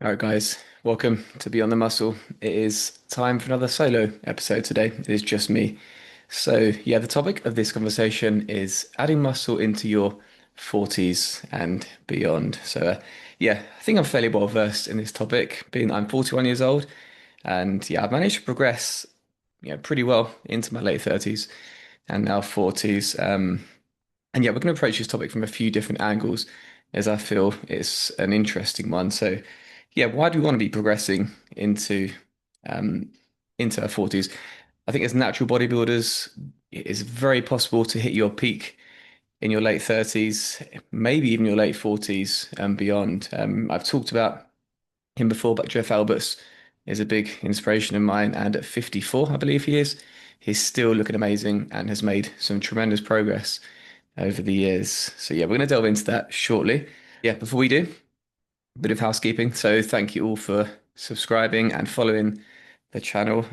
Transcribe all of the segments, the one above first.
All right, guys, welcome to Beyond the Muscle. It is time for another solo episode today. It is just me. So, yeah, the topic of this conversation is adding muscle into your 40s and beyond. Yeah, I think I'm fairly well versed in this topic, being that I'm 41 years old, and yeah, I've managed to progress, pretty well into my late 30s and now 40s. And yeah, we're going to approach this topic from a few different angles as I feel it's an interesting one. So, yeah, why do we want to be progressing um, into our 40s? I think as natural bodybuilders, it is very possible to hit your peak in your late 30s, maybe even your late 40s and beyond. I've talked about him before, but Jeff Alberts is a big inspiration of mine. And at 54, I believe he is, he's still looking amazing and has made some tremendous progress over the years. So yeah, we're going to delve into that shortly. Yeah, before we do, a bit of housekeeping. So thank you all for subscribing and following the channel.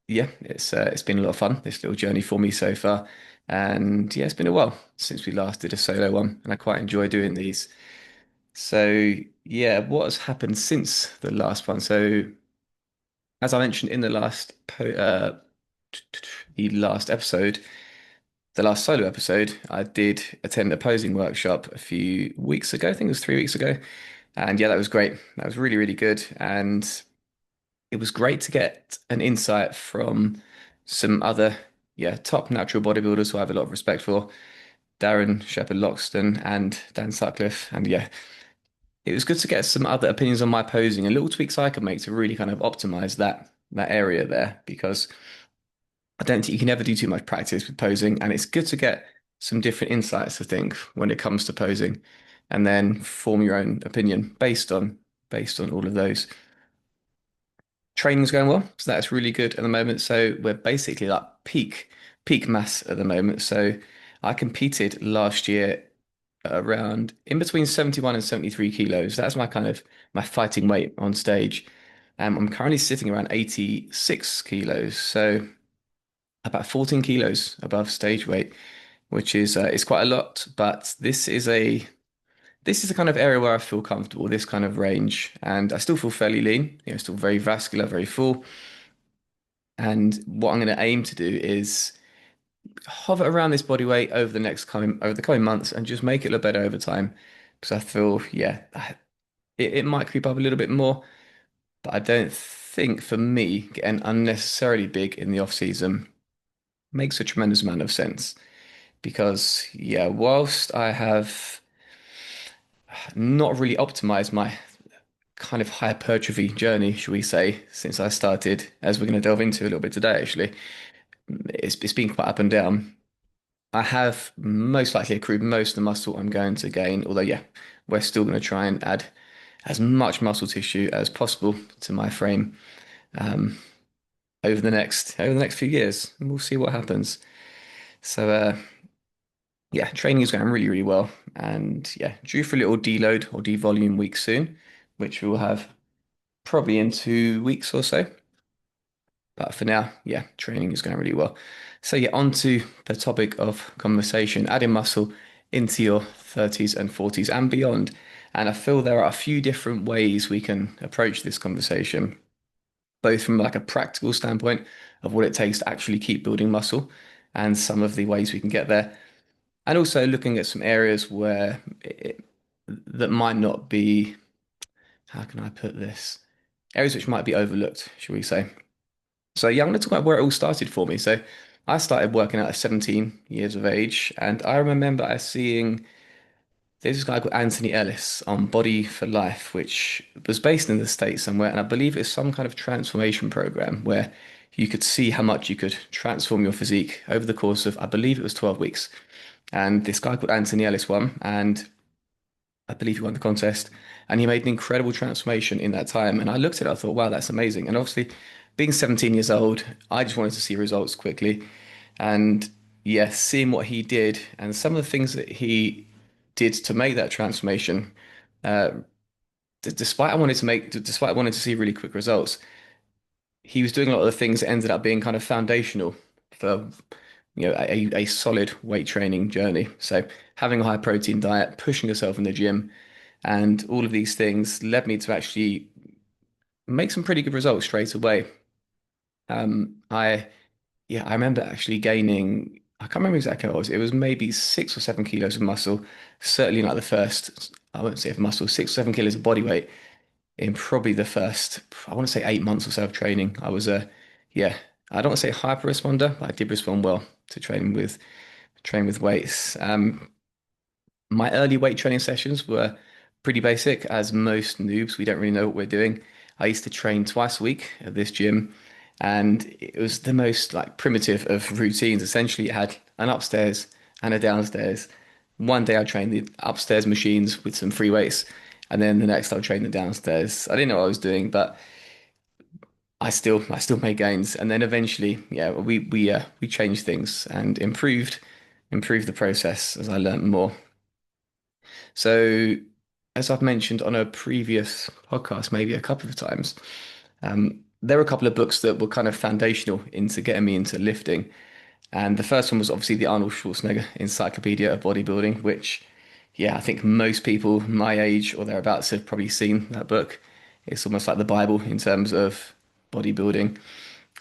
Yeah, it's been a lot of fun, this little journey for me so far. And yeah, it's been a while since we last did a solo one, and I quite enjoy doing these. So yeah, what has happened since the last one? So as I mentioned in the last episode, the last solo episode, I did attend a posing workshop a few weeks ago. I think it was 3 weeks ago. And yeah, that was great. That was really, really good. And it was great to get an insight from some other, yeah, top natural bodybuilders who I have a lot of respect for, Darren Shepherd Loxton and Dan Sutcliffe. And yeah, it was good to get some other opinions on my posing and little tweaks I could make to really kind of optimize that area there because I don't think you can ever do too much practice with posing, and it's good to get some different insights, I think, when it comes to posing, and then form your own opinion based on all of those. Training's going well, so that's really good at the moment. So we're basically like peak mass at the moment. So I competed last year around in between 71 and 73 kilos. That's my kind of my fighting weight on stage. I'm currently sitting around 86 kilos, so about 14 kilos above stage weight, which is quite a lot. But this is a kind of area where I feel comfortable, this kind of range, and I still feel fairly lean, still very vascular, very full. And what I'm going to aim to do is hover around this body weight over the coming months and just make it look better over time. Because I feel, yeah, it might creep up a little bit more, but I don't think for me getting unnecessarily big in the off season makes a tremendous amount of sense. Because yeah, whilst I have not really optimized my kind of hypertrophy journey, shall we say, since I started, as we're going to delve into a little bit today, actually, it's been quite up and down. I have most likely accrued most of the muscle I'm going to gain, although yeah, we're still going to try and add as much muscle tissue as possible to my frame um, over the next few years, and we'll see what happens. So yeah, training is going really, really well. And yeah, due for a little deload or devolume week soon, which we'll have probably in 2 weeks or so. But for now, yeah, training is going really well. So yeah, on to the topic of conversation, adding muscle into your 30s and 40s and beyond. And I feel there are a few different ways we can approach this conversation, both from like a practical standpoint of what it takes to actually keep building muscle and some of the ways we can get there. And also looking at some areas where that might not be, how can I put this? Areas which might be overlooked, shall we say. So yeah, I'm going to talk about where it all started for me. So I started working out at 17 years of age, and I remember I seeing there's this guy called Anthony Ellis on Body for Life, which was based in the States somewhere, and I believe it's some kind of transformation program where you could see how much you could transform your physique over the course of, I believe it was 12 weeks. And this guy called Anthony Ellis won, and I believe he won the contest, and he made an incredible transformation in that time. And I looked at it, I thought, wow, that's amazing. And obviously, being 17 years old, I just wanted to see results quickly. And yeah, seeing what he did and some of the things that he did to make that transformation, uh, despite wanting to see really quick results, he was doing a lot of the things that ended up being kind of foundational for a solid weight training journey. So having a high protein diet, pushing yourself in the gym, And all of these things led me to actually make some pretty good results straight away. I Yeah, I remember actually gaining, I can't remember exactly what it was. It was maybe 6 or 7 kilos of muscle. Certainly like the first, I won't say of muscle, 6 or 7 kilos of body weight in probably the first, I want to say 8 months or so of training. I was yeah, I don't want to say hyper responder, but I did respond well to training with weights. My early weight training sessions were pretty basic, as most noobs, we don't really know what we're doing. I used to train twice a week at this gym, and it was the most like primitive of routines. Essentially, it had an upstairs and a downstairs. One day I trained the upstairs machines with some free weights, and then the next I'll train the downstairs. I didn't know what I was doing, but I still made gains. And then eventually, yeah, we changed things and improved the process as I learned more. So, as I've mentioned on a previous podcast, maybe a couple of times, there were a couple of books that were kind of foundational into getting me into lifting. And the first one was obviously the Arnold Schwarzenegger Encyclopedia of Bodybuilding, which, yeah, I think most people my age or thereabouts have probably seen that book. It's almost like the Bible in terms of bodybuilding.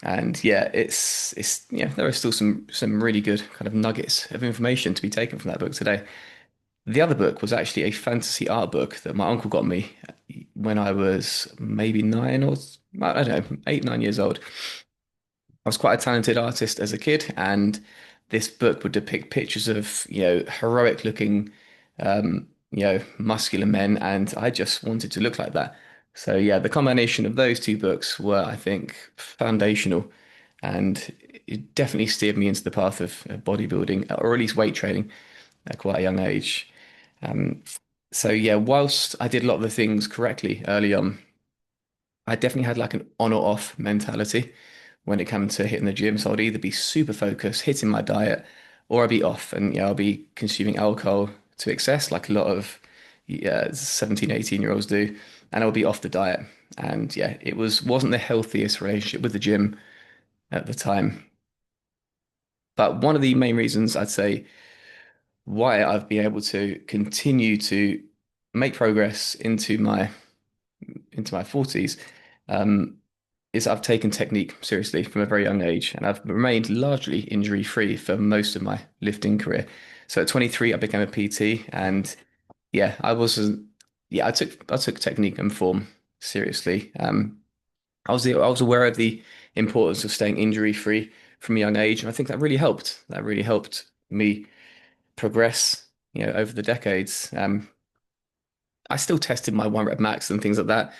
And yeah, it's yeah, there are still some really good kind of nuggets of information to be taken from that book today. The other book was actually a fantasy art book that my uncle got me when I was maybe nine or I don't know, 8, 9 years old. I was quite a talented artist as a kid, and this book would depict pictures of, heroic looking, muscular men, and I just wanted to look like that. So yeah, the combination of those two books were, I think, foundational, and it definitely steered me into the path of bodybuilding, or at least weight training at quite a young age. Um, so yeah, whilst I did a lot of the things correctly early on, I definitely had like an on or off mentality when it came to hitting the gym. So I'd either be super focused, hitting my diet, or I'd be off and yeah, I'll be consuming alcohol to excess, like a lot of 17, 18-year-olds do, and I'll be off the diet. And yeah, wasn't the healthiest relationship with the gym at the time. But one of the main reasons I'd say why I've been able to continue to make progress into my 40s um, is I've taken technique seriously from a very young age, and I've remained largely injury free for most of my lifting career. So at 23, I became a PT, and yeah, I took technique and form seriously. I was aware of the importance of staying injury free from a young age, and I think that really helped. That really helped me progress, over the decades. I still tested my 1 rep max and things like that,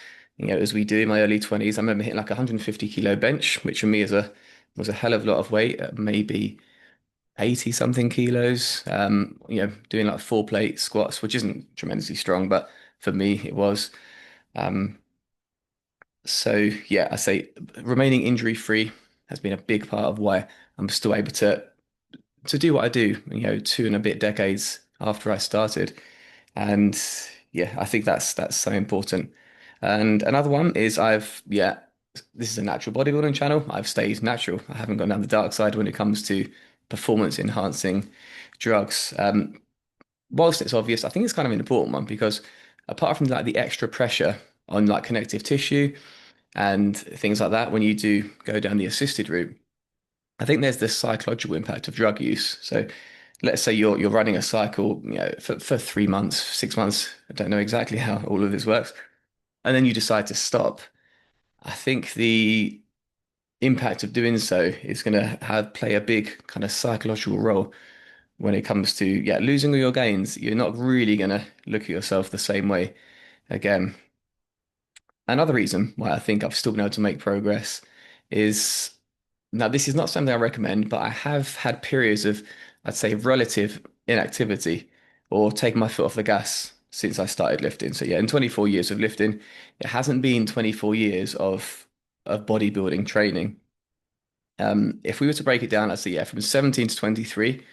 as we do in my early 20s. I remember hitting like a 150 kilo bench, which for me was a hell of a lot of weight, at maybe 80 something kilos. Doing like 4 plate squats, which isn't tremendously strong, but for me it was. Um, so yeah, I say remaining injury free has been a big part of why I'm still able to do what I do, 2 and a bit decades after I started. And yeah, I think that's so important. And another one is this is a natural bodybuilding channel. I've stayed natural. I haven't gone down the dark side when it comes to performance enhancing drugs. Whilst it's obvious, I think it's kind of an important one because apart from like the extra pressure on like connective tissue and things like that, when you do go down the assisted route, I think there's the psychological impact of drug use. So let's say you're running a cycle, for 3 months, 6 months. I don't know exactly how all of this works, and then you decide to stop. I think the impact of doing so is going to have play a big kind of psychological role when it comes to losing all your gains. You're not really going to look at yourself the same way again. Another reason why I think I've still been able to make progress is now this is not something I recommend, but I have had periods of, I'd say, relative inactivity or taking my foot off the gas since I started lifting. So yeah, in 24 years of lifting, it hasn't been 24 years of bodybuilding training. If we were to break it down, I'd say from 17 to 23,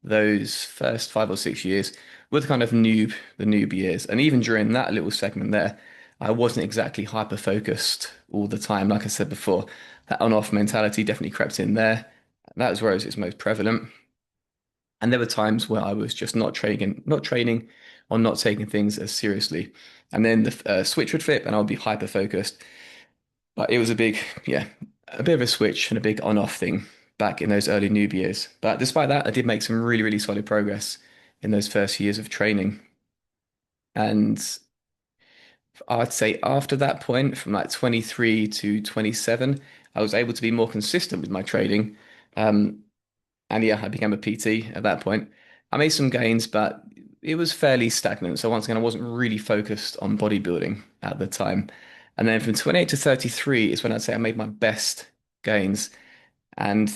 those first 5 or 6 years were the noob years. And even during that little segment there, I wasn't exactly hyper focused all the time. Like I said before, that on-off mentality definitely crept in there. That was where it was most prevalent. And there were times where I was just not training on not taking things as seriously. And then the switch would flip and I would be hyper focused. But it was a big, yeah, a bit of a switch and a big on-off thing back in those early noob years. But despite that, I did make some really, really solid progress in those first years of training. And I'd say after that point, from like 23 to 27, I was able to be more consistent with my trading. Um, and yeah, I became a PT at that point. I made some gains, but it was fairly stagnant. So once again, I wasn't really focused on bodybuilding at the time. And then from 28 to 33 is when I'd say I made my best gains. And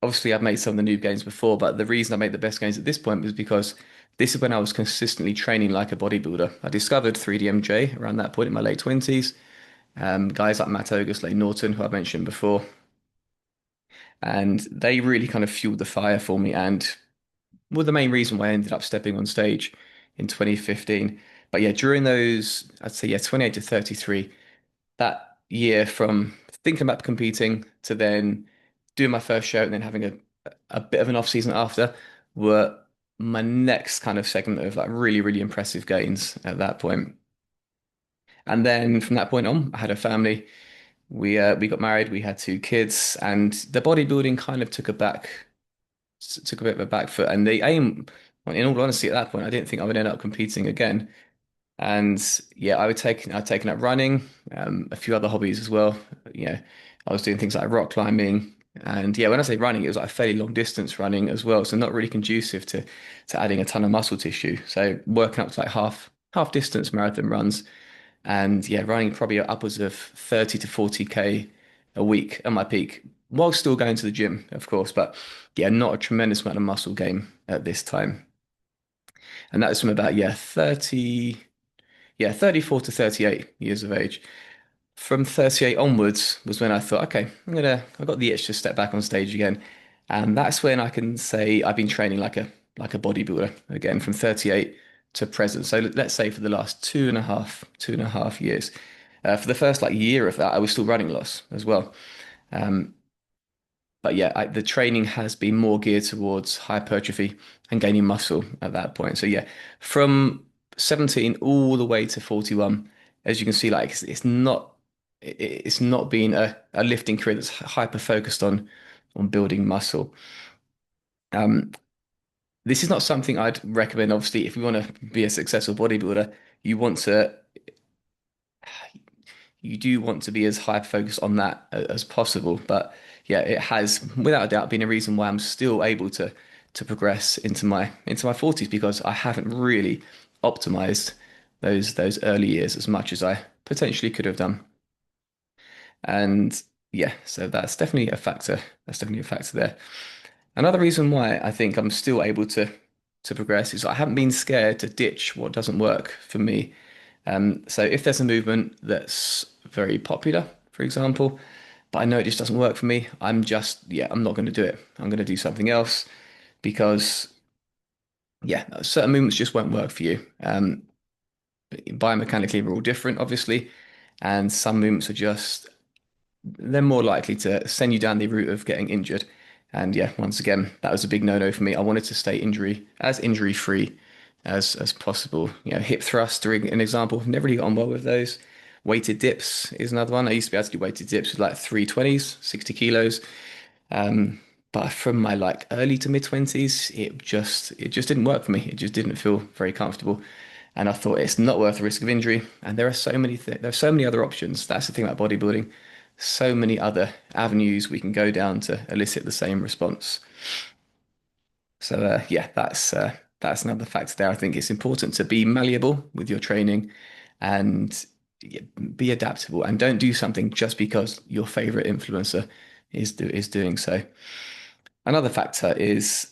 obviously, I've made some of the noob gains before, but the reason I made the best gains at this point was because this is when I was consistently training like a bodybuilder. I discovered 3DMJ around that point in my late 20s. Guys like Matt Ogus, Lane Norton, who I mentioned before, and they really kind of fueled the fire for me and were the main reason why I ended up stepping on stage in 2015. But yeah, during those, I'd say, yeah, 28 to 33, that year from thinking about competing to then doing my first show and then having a bit of an off season after were my next kind of segment of like really, really impressive gains at that point. And then from that point on, I had a family. We got married, we had two kids, and the bodybuilding kind of took a bit of a back foot. And the aim, well, in all honesty, at that point, I didn't think I would end up competing again. And yeah, I'd taken up running, a few other hobbies as well. You know, I was doing things like rock climbing. And yeah, when I say running, it was like fairly long distance running as well. So not really conducive to adding a ton of muscle tissue. So working up to like half distance marathon runs and yeah, running probably upwards of 30 to 40K a week at my peak, while still going to the gym, of course. But yeah, not a tremendous amount of muscle gain at this time. And that was from about, yeah, 34 to 38 years of age. From 38 onwards was when I thought, okay, I got the itch to step back on stage again. And that's when I can say I've been training like a bodybuilder again from 38 to present. So let's say for the last two and a half years. For the first like year of that, I was still running loss as well. Um, but yeah, the training has been more geared towards hypertrophy and gaining muscle at that point. So yeah, from 17 all the way to 41, as you can see, like it's not been a lifting career that's hyper focused on building muscle. Um, this is not something I'd recommend. Obviously, if you want to be a successful bodybuilder, you want to you do want to be as hyper focused on that as possible. But yeah, it has without a doubt been a reason why I'm still able to progress into my 40s because I haven't really optimized those early years as much as I potentially could have done. And yeah, so that's definitely a factor. That's definitely a factor there. Another reason why I think I'm still able to progress is I haven't been scared to ditch what doesn't work for me. So if there's a movement that's very popular, for example, but I know it just doesn't work for me, I'm not going to do it. I'm going to do something else because, yeah, certain movements just won't work for you. Biomechanically, we're all different, obviously, and some movements are just they're more likely to send you down the route of getting injured. And yeah, once again, that was a big no-no for me. I wanted to stay injury free as possible. You know, hip thrust, during an example, I've never really got on well with those. Weighted dips is another one. I used to be able to do weighted dips with like 320s, 60 kilos. Um, but from my like early to mid 20s, it just didn't work for me. It just didn't feel very comfortable. And I thought it's not worth the risk of injury. And there are so many other options. That's the thing about bodybuilding. So many other avenues we can go down to elicit the same response. So yeah, that's another factor there. I think it's important to be malleable with your training and yeah, be adaptable and don't do something just because your favorite influencer is doing so. Another factor is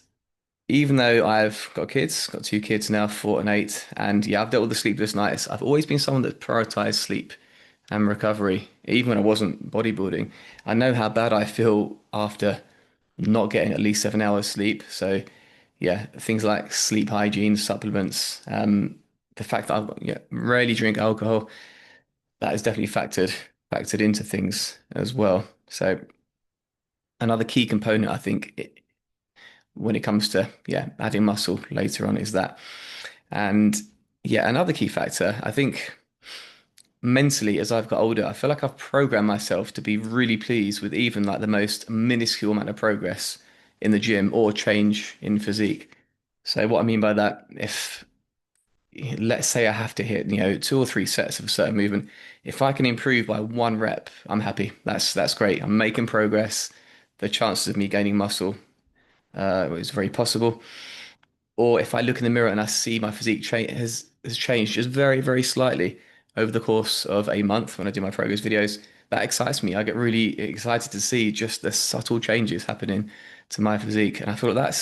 even though I've got two kids now, 4 and 8, and yeah, I've dealt with the sleepless nights. I've always been someone that prioritized sleep and recovery, even when I wasn't bodybuilding. I know how bad I feel after not getting at least 7 hours sleep. So yeah, things like sleep hygiene, supplements, the fact that I rarely drink alcohol, that is definitely factored into things as well. So another key component, I think, when it comes to yeah adding muscle later on is that. And yeah, another key factor, I think mentally, as I've got older, I feel like I've programmed myself to be really pleased with even like the most minuscule amount of progress in the gym or change in physique. So what I mean by that, if let's say I have to hit, two or three sets of a certain movement, if I can improve by one rep, I'm happy. That's great. I'm making progress. The chances of me gaining muscle is very possible. Or if I look in the mirror and I see my physique has changed just very, very slightly over the course of a month when I do my progress videos, that excites me. I get really excited to see just the subtle changes happening to my physique. And I feel like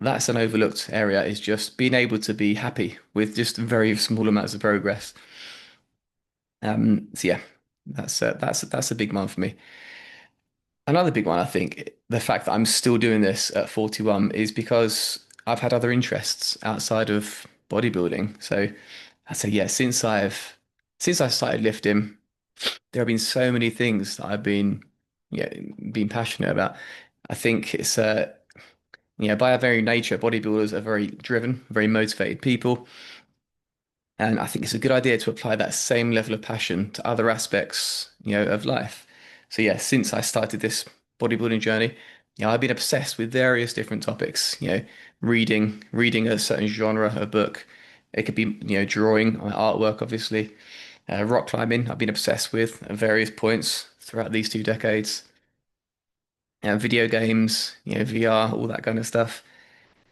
that's an overlooked area is just being able to be happy with just very small amounts of progress. So yeah, that's a big one for me. Another big one, I think, the fact that I'm still doing this at 41 is because I've had other interests outside of bodybuilding. So I say, yeah, since I started lifting, there have been so many things that I've yeah, been passionate about. I think it's by our very nature, bodybuilders are very driven, very motivated people. And I think it's a good idea to apply that same level of passion to other aspects, of life. So yeah, since I started this bodybuilding journey, I've been obsessed with various different topics, reading a certain genre, a book. It could be, drawing, artwork, obviously. Rock climbing, I've been obsessed with at various points throughout these 2 decades. Video games, VR, all that kind of stuff.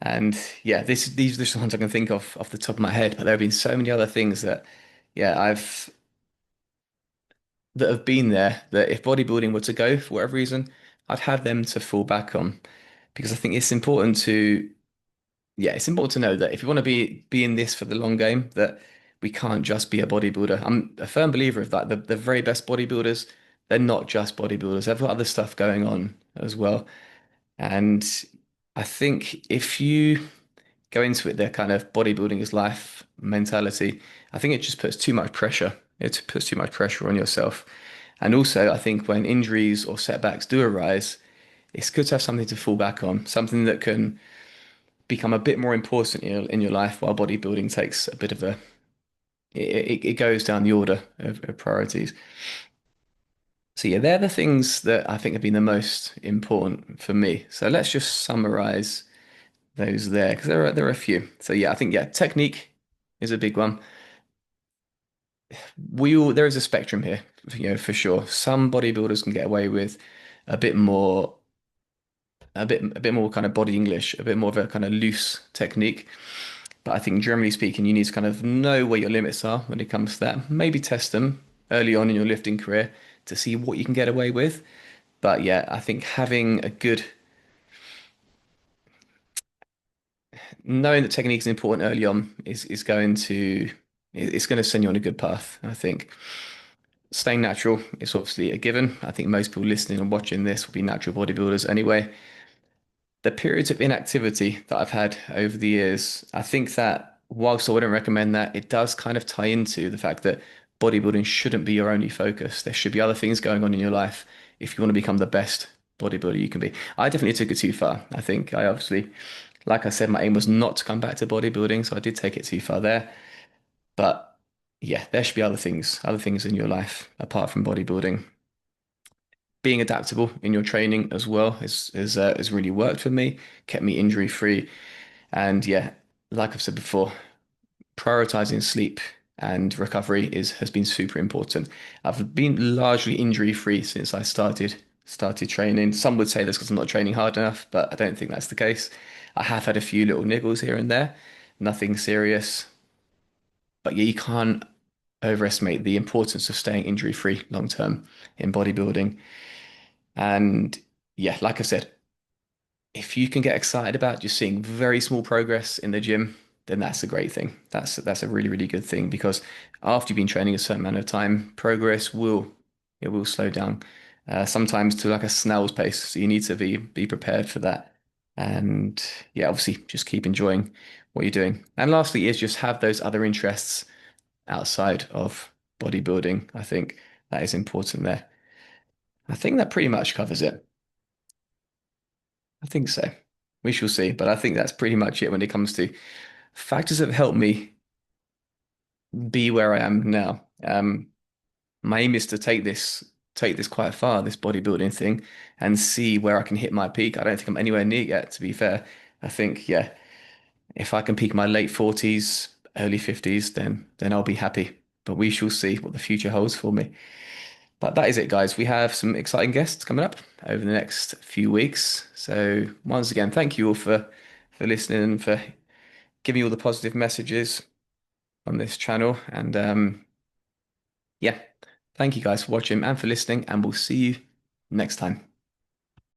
And yeah, these are just the ones I can think of off the top of my head, but there have been so many other things that, yeah, that have been there that if bodybuilding were to go for whatever reason, I'd have them to fall back on because I think it's important to know that if you want to be in this for the long game, that we can't just be a bodybuilder. I'm a firm believer of that. The very best bodybuilders, they're not just bodybuilders. They've got other stuff going on as well. And I think if you go into it, their kind of bodybuilding is life mentality, I think it just puts too much pressure. It puts too much pressure on yourself. And also, I think when injuries or setbacks do arise, it's good to have something to fall back on, something that can become a bit more important in your life while bodybuilding takes a bit of it goes down the order of priorities. So yeah, they're the things that I think have been the most important for me. So let's just summarize those there because there are a few. So yeah, I think yeah, technique is a big one. There is a spectrum here, for sure. Some bodybuilders can get away with a bit more a bit more kind of body English, a bit more of a kind of loose technique. But I think generally speaking, you need to kind of know where your limits are when it comes to that. Maybe test them early on in your lifting career to see what you can get away with. But yeah, I think having a good knowing that technique is important early on is going to send you on a good path. I think staying natural is obviously a given. I think most people listening and watching this will be natural bodybuilders anyway. The periods of inactivity that I've had over the years, I think that whilst I wouldn't recommend that, it does kind of tie into the fact that bodybuilding shouldn't be your only focus. There should be other things going on in your life if you want to become the best bodybuilder you can be. I definitely took it too far. I think I obviously, like I said, my aim was not to come back to bodybuilding, so I did take it too far there. But yeah, there should be other things in your life apart from bodybuilding. Being adaptable in your training as well has really worked for me, kept me injury free. And yeah, like I've said before, prioritizing sleep and recovery is has been super important. I've been largely injury free since I started training. Some would say this because I'm not training hard enough, but I don't think that's the case. I have had a few little niggles here and there, nothing serious. But yeah, you can't overestimate the importance of staying injury free long term in bodybuilding. And yeah, like I said, if you can get excited about just seeing very small progress in the gym, then that's a great thing. That's a really, really good thing because after you've been training a certain amount of time, it will slow down. Sometimes to like a snail's pace. So you need to be prepared for that. And yeah, obviously just keep enjoying what you're doing. And lastly is just have those other interests outside of bodybuilding. I think that is important there. I think that pretty much covers it. I think so. We shall see, but I think that's pretty much it when it comes to factors that have helped me be where I am now. My aim is to take this quite far, this bodybuilding thing, and see where I can hit my peak. I don't think I'm anywhere near yet, to be fair. I think, yeah, if I can peak my late 40s, early 50s, then I'll be happy. But we shall see what the future holds for me. But that is it, guys. We have some exciting guests coming up over the next few weeks. So once again, thank you all for listening and for giving me all the positive messages on this channel. And yeah, thank you guys for watching and for listening, and we'll see you next time.